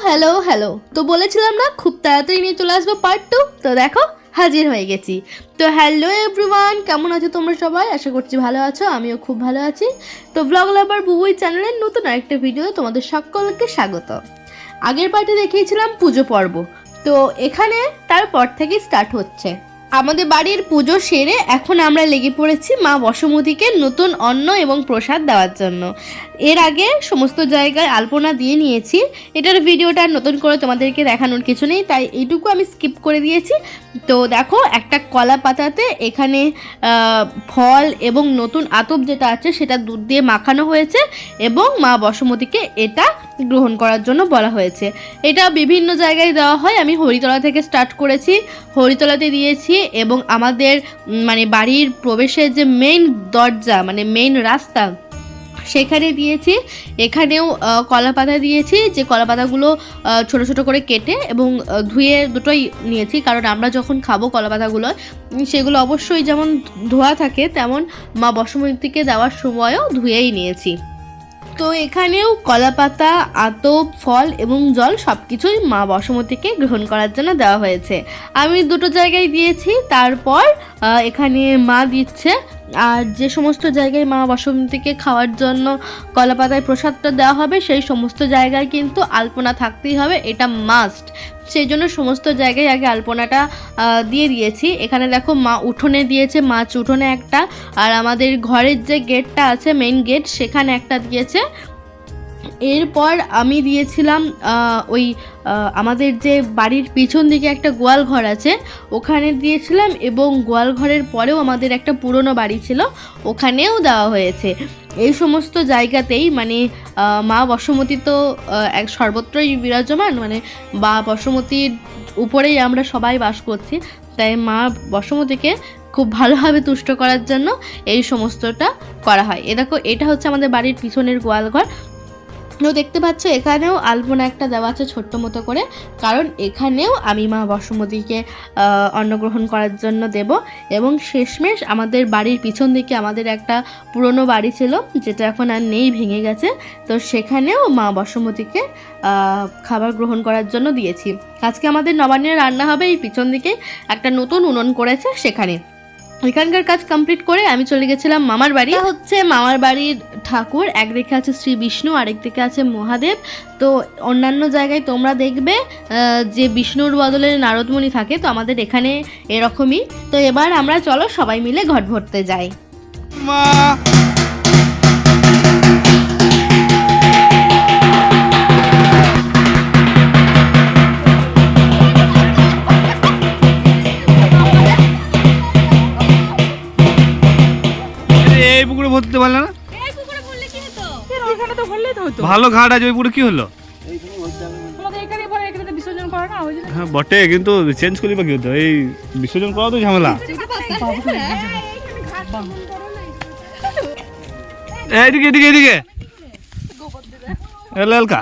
Hello hello, তো বলেছিলাম না খুব তাড়াতাড়ি নিয়ে চলে আসবো পার্ট 2। তো দেখো হাজির হয়ে গেছি। তো হ্যালো এভরিওয়ান, কেমন আছো তোমরা সবাই? আশা করছি ভালো আছো, আমিও খুব ভালো আছি। তো ব্লগ লাভার বুবুই চ্যানেলের নতুন আরেকটা ভিডিও তোমাদের সকলকে স্বাগত। আগের পার্টে দেখিয়েছিলাম পুজো পর্ব, তো এখানে তারপর থেকে স্টার্ট হচ্ছে আমাদের বাড়ির পুজো সেরে এখন আমরা লেগে পড়েছি মা বসুমতীকে নতুন অন্ন এবং প্রসাদ দেওয়ার জন্য। এর আগে সমস্ত জায়গায় আলপনা দিয়ে নিয়েছি, এটার ভিডিওটা নতুন করে তোমাদেরকে দেখানোর কিছু নেই, তাই এইটুকু আমি স্কিপ করে দিয়েছি। তো দেখো একটা কলা পাতাতে এখানে ফল এবং নতুন আতপ যেটা আছে সেটা দুধ দিয়ে মাখানো হয়েছে এবং মা বসুমতীকে এটা গ্রহণ করার জন্য বলা হয়েছে। এটা বিভিন্ন জায়গায় দেওয়া হয়, আমি হরিতলা থেকে স্টার্ট করেছি, হরিতলাতে দিয়েছি এবং আমাদের মানে বাড়ির প্রবেশের যে মেইন দরজা মানে মেইন রাস্তা সেখানে দিয়েছি। এখানেও কলা পাতা দিয়েছি, যে কলা পাতাগুলো ছোটো ছোটো করে কেটে এবং ধুয়ে দুটোই নিয়েছি, কারণ আমরা যখন খাবো কলা পাতাগুলো সেগুলো অবশ্যই যেমন ধোয়া থাকে তেমন মা বসুমতীকে দেওয়ার সময়ও ধুয়েই নিয়েছি। তো এখানেও কলা পাতা, আতপ, ফল এবং জল সব কিছুই মা বসুমতীকে গ্রহণ করার জন্য দেওয়া হয়েছে। আমি দুটো জায়গায় দিয়েছি, তারপর এখানে মা দিচ্ছে। আর যে সমস্ত জায়গায় মা বসুমতীকে খাওয়ার জন্য কলা পাতায় প্রসাদটা দেওয়া হবে সেই সমস্ত জায়গায় কিন্তু আলপনা থাকতেই হবে, এটা মাস্ট। সেই জন্য সমস্ত জায়গায় আগে আলপনাটা দিয়ে দিয়েছি। এখানে দেখো মা উঠোনে দিয়েছে, মাছ উঠোনে একটা, আর আমাদের ঘরের যে গেটটা আছে মেইন গেট সেখানে একটা দিয়েছে। এরপর আমি দিয়েছিলাম ওই আমাদের যে বাড়ির পিছন দিকে একটা গোয়াল ঘর আছে ওখানে দিয়েছিলাম, এবং গোয়াল ঘরের পরেও আমাদের একটা পুরনো বাড়ি ছিল ওখানেও দেওয়া হয়েছে। এই সমস্ত জায়গাতেই মানে মা বসুমতী তো এক সর্বত্রই বিরাজমান, মানে মা বসুমতীর উপরেই আমরা সবাই বাস করছি, তাই মা বসুমতীকে খুব ভালোভাবে তুষ্ট করার জন্য এই সমস্তটা করা হয়। এ দেখো এটা হচ্ছে আমাদের বাড়ির পিছনের গোয়াল ঘর। তো দেখতে পাচ্ছ এখানেও আলপনা একটা দেওয়া আছে ছোট্ট মতো করে, কারণ এখানেও আমি মা বসুমতীকে অন্নগ্রহণ করার জন্য দেব। এবং শেষমেশ আমাদের বাড়ির পিছন দিকে আমাদের একটা পুরনো বাড়ি ছিল যেটা এখন আর নেই, ভেঙে গেছে, তো সেখানেও মা বসুমতীকে খাবার গ্রহণ করার জন্য দিয়েছি। আজকে আমাদের নবান্নের রান্না হবে এই পিছন দিকে একটা নতুন উনুন করেছে সেখানে। এখানকার কাজ কমপ্লিট করে আমি চলে গেছিলাম মামার বাড়ি। হচ্ছে মামার বাড়ির ঠাকুর, একদিকে আছে শ্রী বিষ্ণু, আরেকদিকে আছে মহাদেব। তো অন্যান্য জায়গায় তোমরা দেখবে যে বিষ্ণুর বদলে নারদমণি থাকে, তো আমাদের এখানে এরকমই। তো এবার আমরা চলো সবাই মিলে ঘট ভরতে যাই। এই পুকুরে ভরতে পারলে না? এই পুকুরে ভরলে কি হতো? এখানে তো ভরলেই তো হতো। ভালো ঘাট আছে, ওই পুকুরে কি হলো? আমাদের এখানে পরে এখানে তো বিসর্জন করে না, ওই জন্য। হ্যাঁ বটে, কিন্তু চেঞ্জ করি বা কি হতো? এই বিসর্জন করা তো ঝামেলা। এইদিকে এদিকে এদিকে এলকা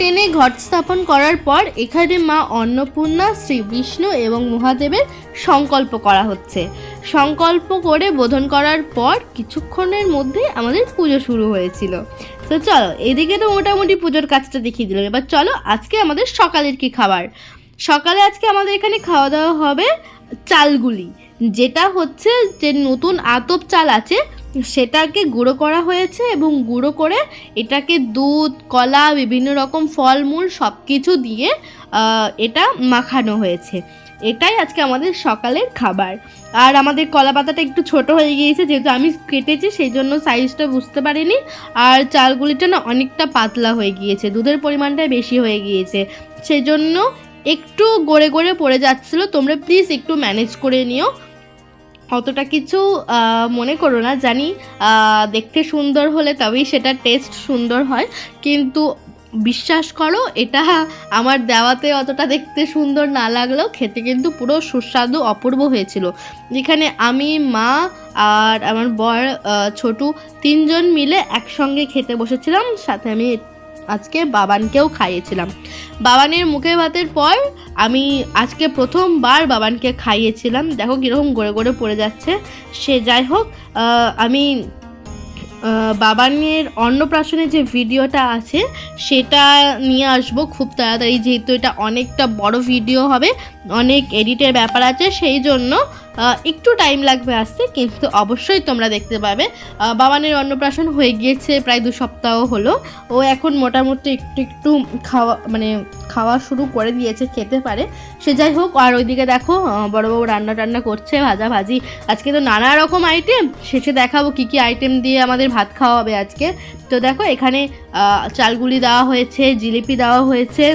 এনে ঘট স্থাপন করার পর এখানে মা অন্নপূর্ণা, শ্রী বিষ্ণু এবং মহাদেবের সংকল্প করা হচ্ছে। সংকল্প করে বোধন করার পর কিছুক্ষণের মধ্যে আমাদের পুজো শুরু হয়েছিল। তো চলো, এদিকে তো মোটামুটি পুজোর কাজটা দেখিয়ে দিলাম। এবার চলো আজকে আমাদের সকালের কি খাবার। সকালে আজকে আমাদের এখানে খাওয়া দাওয়া হবে চালগুলি, যেটা হচ্ছে যে নতুন আতপ চাল আছে সেটাকে গুঁড়ো করা হয়েছে এবং গুঁড়ো করে এটাকে দুধ, কলা, বিভিন্ন রকম ফলমূল সব কিছু দিয়ে এটা মাখানো হয়েছে। এটাই আজকে আমাদের সকালের খাবার। আর আমাদের কলা পাতাটা একটু ছোট হয়ে গিয়েছে, যেহেতু আমি কেটেছি সেই জন্য সাইজটা বুঝতে পারিনি। আর চালগুলিটা না অনেকটা পাতলা হয়ে গিয়েছে, দুধের পরিমাণটা বেশি হয়ে গিয়েছে, সেই জন্য একটু গড়ে গড়ে পড়ে যাচ্ছিলো। তোমরা প্লিজ একটু ম্যানেজ করে নিও, অতটা কিছু মনে করো না। জানি দেখতে সুন্দর হলে তবেই সেটা টেস্ট সুন্দর হয়, কিন্তু বিশ্বাস করো এটা আমার দেওয়াতে অতটা দেখতে সুন্দর না লাগলেও খেতে কিন্তু পুরো সুস্বাদু অপূর্ব হয়েছিল। যেখানে আমি, মা আর আমার বর ছোটু 3 জন মিলে একসঙ্গে খেতে বসেছিলাম। সাথে আমি আজকে বাবানকেও খাইয়েছিলাম। বাবানের মুখে ভাতের পর আমি আজকে প্রথমবার বাবানকে খাইয়েছিলাম। দেখো কীরকম গড়ে গড়ে পড়ে যাচ্ছে। সে যাই হোক, আমি বাবানের অন্নপ্রাশনের যে ভিডিওটা আছে সেটা নিয়ে আসবো খুব তাড়াতাড়ি, যেহেতু এটা অনেকটা বড় ভিডিও হবে, অনেক এডিটের ব্যাপার আছে, সেই জন্য একটু টাইম লাগবে আসতে, কিন্তু অবশ্যই তোমরা দেখতে পাবে। বাবানের অন্নপ্রাশন হয়ে গিয়েছে প্রায় 2 সপ্তাহ হলো। ও এখন মোটামুটি একটু খাওয়া শুরু করে দিয়েছে, খেতে পারে। সে যাই হোক, আর ওইদিকে দেখো বড়বাবু রান্না করছে, ভাজি। আজকে তো নানা রকম আইটেম, শেষে দেখাবো কি কি আইটেম দিয়ে আমাদের ভাত খাওয়া হবে আজকে। তো দেখো এখানে চালগুলি দেওয়া হয়েছে, জিলিপি দেওয়া হয়েছে,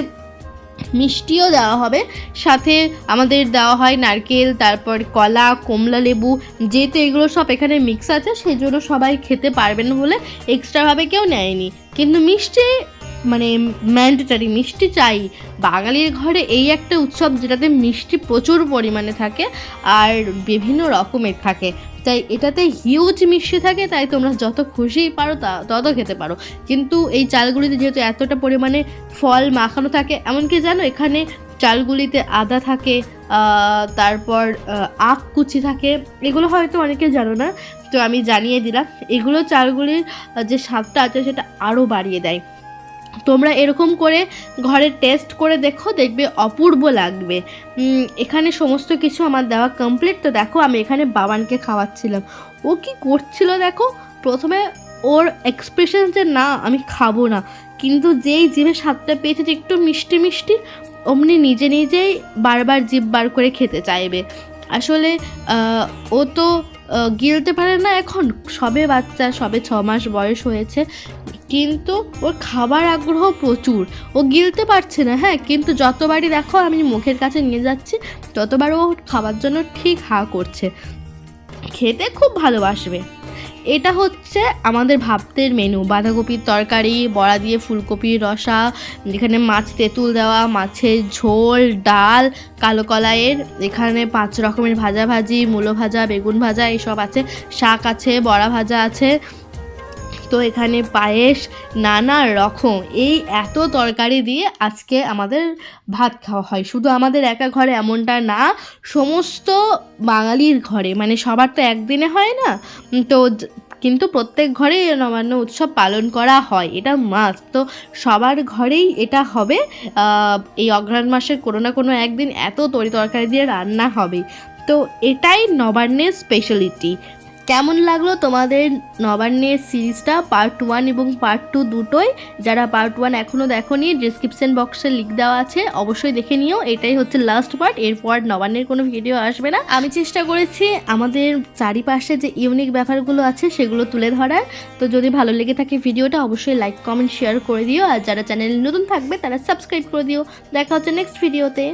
মিষ্টিও দেওয়া হবে, সাথে আমাদের দেওয়া হয় নারকেল, তারপর কলা, কমলা লেবু। যেহেতু এগুলো সব এখানে মিক্স আছে সেই জন্য সবাই খেতে পারবেন বলে এক্সট্রাভাবে কেউ নেয়নি, কিন্তু মিষ্টি ম্যান্ডেটারি, মিষ্টি চাই। বাঙালির ঘরে এই একটা উৎসব যেটাতে মিষ্টি প্রচুর পরিমাণে থাকে আর বিভিন্ন রকমের থাকে, তাই এটাতে হিউজ মিষ্টি থাকে, তাই তোমরা যত খুশি পারো তত খেতে পারো। কিন্তু এই চালগুলিতে যেহেতু এতটা পরিমাণে ফল মাখানো থাকে, এমনকি জানো এখানে চালগুলিতে আদা থাকে, তারপর আখ কুচি থাকে, এগুলো হয়তো অনেকে জানো না, তো আমি জানিয়ে দিলাম। এগুলো চালগুলির যে স্বাদটা আছে সেটা আরও বাড়িয়ে দেয়। তোমরা এরকম করে ঘরে টেস্ট করে দেখো, দেখবে অপূর্ব লাগবে। এখানে সমস্ত কিছু আমার দেওয়া কমপ্লিট। তো দেখো আমি এখানে বাবানকে খাওয়াচ্ছিলাম, ও কি করছিল দেখো। প্রথমে ওর এক্সপ্রেশন যে না আমি খাবো না, কিন্তু যেই জিভে স্বাদটা পেয়েছে যে একটু মিষ্টি মিষ্টি, অমনি নিজেই বারবার জিভ বার করে খেতে চাইবে। আসলে ও তো গিলতে পারে না, এখন সবে বাচ্চা, সবে 6 মাস বয়স হয়েছে, কিন্তু ওর খাবার আগ্রহ প্রচুর। ও গিলতে পারছে না, হ্যাঁ, কিন্তু যতবারই দেখো আমি মুখের কাছে নিয়ে যাচ্ছি ততবার ও খাবার জন্য ঠিক হা করছে, খেতে খুব ভালোবাসবে। এটা হচ্ছে আমাদের ভাতের মেনু, বাঁধাকপির তরকারি, বড়া দিয়ে ফুলকপির রসা, যেখানে মাছ তেঁতুল দেওয়া, মাছের ঝোল, ডাল, কালো কলাইয়ের, এখানে 5 রকমের ভাজি, মূলো ভাজা, বেগুন ভাজা এসব আছে, শাক আছে, বড়া ভাজা আছে, তো এখানে পায়েস, নানা রকম এই এত তরকারি দিয়ে আজকে আমাদের ভাত খাওয়া হয়। শুধু আমাদের একা ঘরে এমনটা না, সমস্ত বাঙালির ঘরে, সবার তো একদিনে হয় না, তো কিন্তু প্রত্যেক ঘরেই নবান্ন উৎসব পালন করা হয়, এটা মাস্ট। তো সবার ঘরেই এটা হবে, এই অঘ্রাণ মাসের কোনো না কোনো একদিন এত তরকারি দিয়ে রান্না হবে। তো এটাই নবান্নের স্পেশালিটি। কেমন লাগলো তোমাদের নবান্নের সিরিজটা পার্ট 1 এবং পার্ট 2 দুটোই? যারা পার্ট 1 এখনও দেখোনি, ডিসক্রিপশন বক্সে লিঙ্ক দেওয়া আছে, অবশ্যই দেখে নিও। এটাই হচ্ছে লাস্ট পার্ট, এরপর নবান্নের কোনো ভিডিও আসবে না। আমি চেষ্টা করেছি আমাদের চারিপাশে যে ইউনিক ব্যাপারগুলো আছে সেগুলো তুলে ধরার। তো যদি ভালো লেগে থাকে ভিডিওটা অবশ্যই লাইক, কমেন্ট, শেয়ার করে দিও, আর যারা চ্যানেলে নতুন থাকবে তারা সাবস্ক্রাইব করে দিও। দেখা হচ্ছে নেক্সট ভিডিওতে।